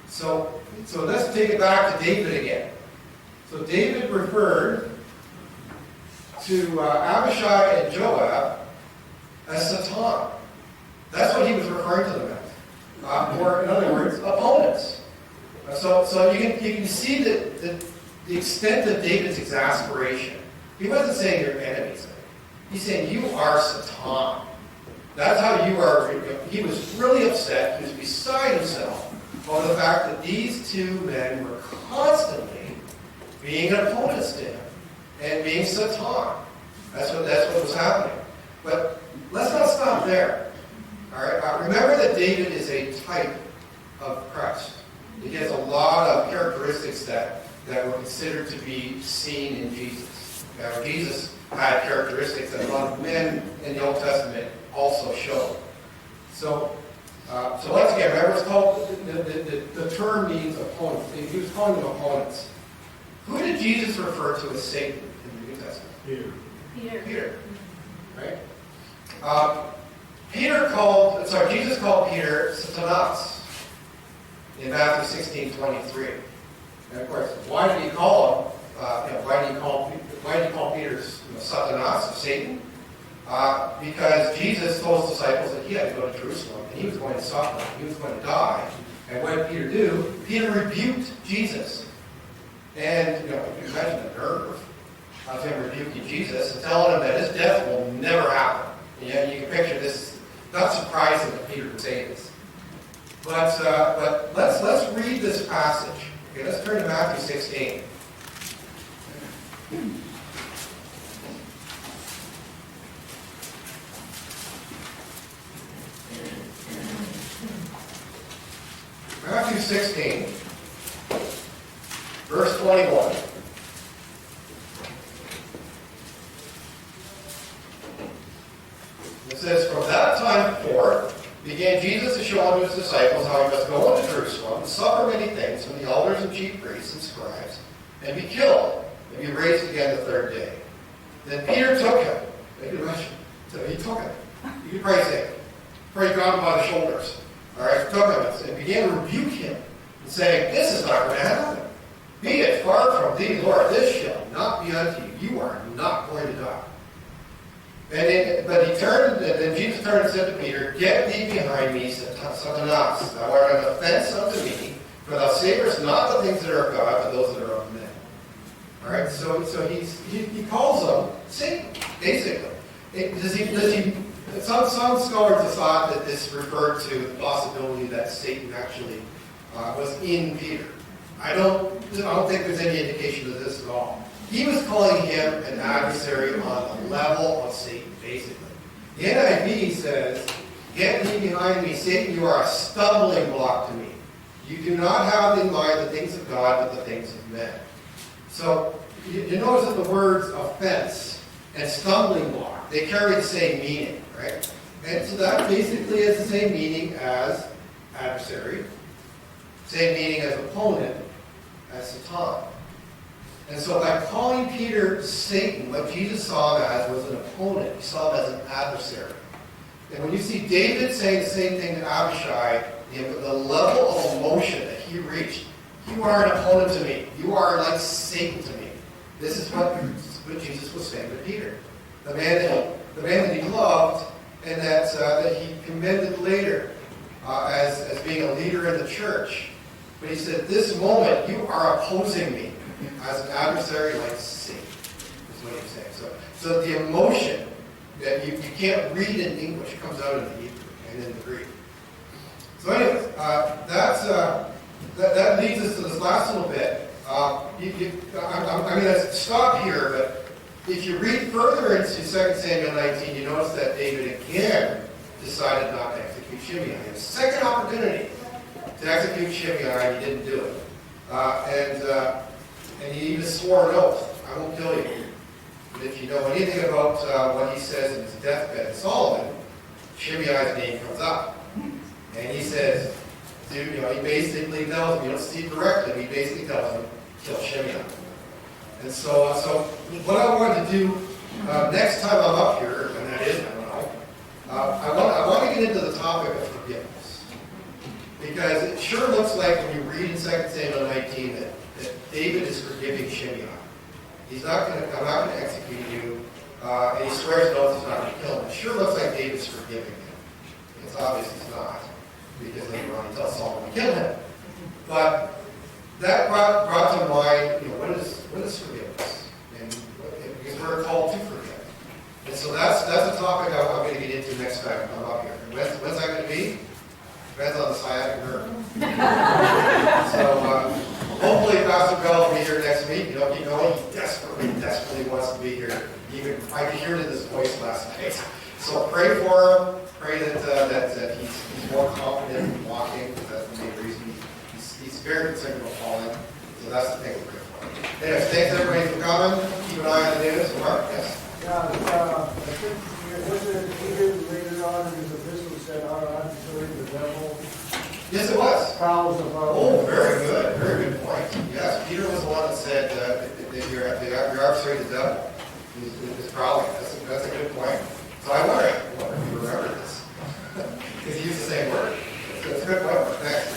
So let's take it back to David again. So David referred to Abishai and Joab as Satan. That's what he was referring to them as. Or, in other words, opponents. So you can see the extent of David's exasperation. He wasn't saying you're enemies. He's saying you are Satan. That's how you are. He was really upset. He was beside himself over the fact that these 2 men were constantly being opponents to him and being Satan. That's what was happening. But let's not stop there. All right. Remember that David is a type of Christ. He has a lot of characteristics that were considered to be seen in Jesus. Now, Jesus had characteristics that a lot of men in the Old Testament also showed. So once again, remember, it's called the term means opponents. He was calling them opponents. Who did Jesus refer to as Satan in the New Testament? Peter. Right? Jesus called Peter Satanas in Matthew 16:23. And of course, why did he call him? Why did he call Peter Satanas, Satan? Because Jesus told his disciples that he had to go to Jerusalem and he was going to suffer. He was going to die. And what did Peter do? Peter rebuked Jesus. And you can imagine the nerve of him rebuking Jesus and telling him that his death will never happen. And yet you can picture this. Not surprising that Peter would say this. But let's read this passage. Okay, let's turn to Matthew 16. Matthew 16, verse 21. It says, "From that time forth began Jesus to show unto his disciples how he must go into Jerusalem and suffer many things from the elders and chief priests and scribes, and be killed, and be raised again the 3rd day. Then Peter took him." Make it imagine. So he took him. You can probably say, probably grabbed him by the shoulders. All right, took him and began to rebuke him, and saying, "This is not going to happen. Be it far from thee, Lord. This shall not be unto you. You are not going to die." But he turned, and then Jesus turned and said to Peter, "Get thee behind me, Satanas. Thou art an offense unto me, for thou savorest not the things that are of God, but those that are of men." All right, so he calls them Satan, basically. Some scholars have thought that this referred to the possibility that Satan actually was in Peter. I don't think there's any indication of this at all. He was calling him an adversary on the level of Satan, basically. The NIV says, "Get thee behind me, Satan, you are a stumbling block to me. You do not have in mind the things of God, but the things of men." So, you notice that the words offense and stumbling block, they carry the same meaning, right? And so that basically is the same meaning as adversary, same meaning as opponent, as Satan. And so by calling Peter Satan, what Jesus saw him as was an opponent. He saw him as an adversary. And when you see David saying the same thing to Abishai, the level of emotion that he reached, "You are an opponent to me. You are like Satan to me." This is what Jesus was saying to Peter, the man that he loved, and that he commended later as being a leader in the church. But he said, "This moment you are opposing me as an adversary like Satan," is what he's saying. So the emotion that you can't read in English comes out in the Hebrew and in the Greek. So anyways, that leads us to this last little bit. I'm going to stop here, but if you read further into 2 Samuel 19, you notice that David again decided not to execute Shimei. He had a second opportunity. to execute Shimei, and he didn't do it. And he even swore an oath, I won't kill you. But if you know anything about what he says in his deathbed in Solomon, Shimei's name comes up. And he says, dude, he basically tells him, you don't see it directly, but he basically tells him, kill Shimei. And so what I wanted to do next time I'm up here, and that is, I don't know, I want to get into the topic of forgiveness. Because it sure looks like when you read in 2 Samuel 19 that David is forgiving Shimei. I'm not going to execute you. And he swears an oath he's not going to kill him. It sure looks like David's forgiving him. It's obvious he's not, because later on he tells Solomon to kill him. But that brought to mind, what is forgiveness? And because we're called to forgive. And so that's a topic I'm going to get into next time I'm up here. And when's that going to be? Depends on the sciatic nerve. So hopefully Pastor Bell will be here next week. Keep going. He desperately wants to be here. Even I could hear it in his voice last night. So pray for him. Pray that he's more confident in walking. That's the main reason. He's very concerned about falling. So that's the thing to pray for. Anyways, thanks everybody for coming. Keep an eye on the news. Mark, yes. Yeah, I think was it Peter later on in his epistle said, our adversary, the devil, Yes, it was. prowls about. Oh, very good. Very good point. Yes, Peter was the one that said that your adversary, the devil, is prowling. That's a good point. So I wonder if you remember this. Because he used the same word. It's a good point. Thanks.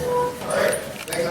All right.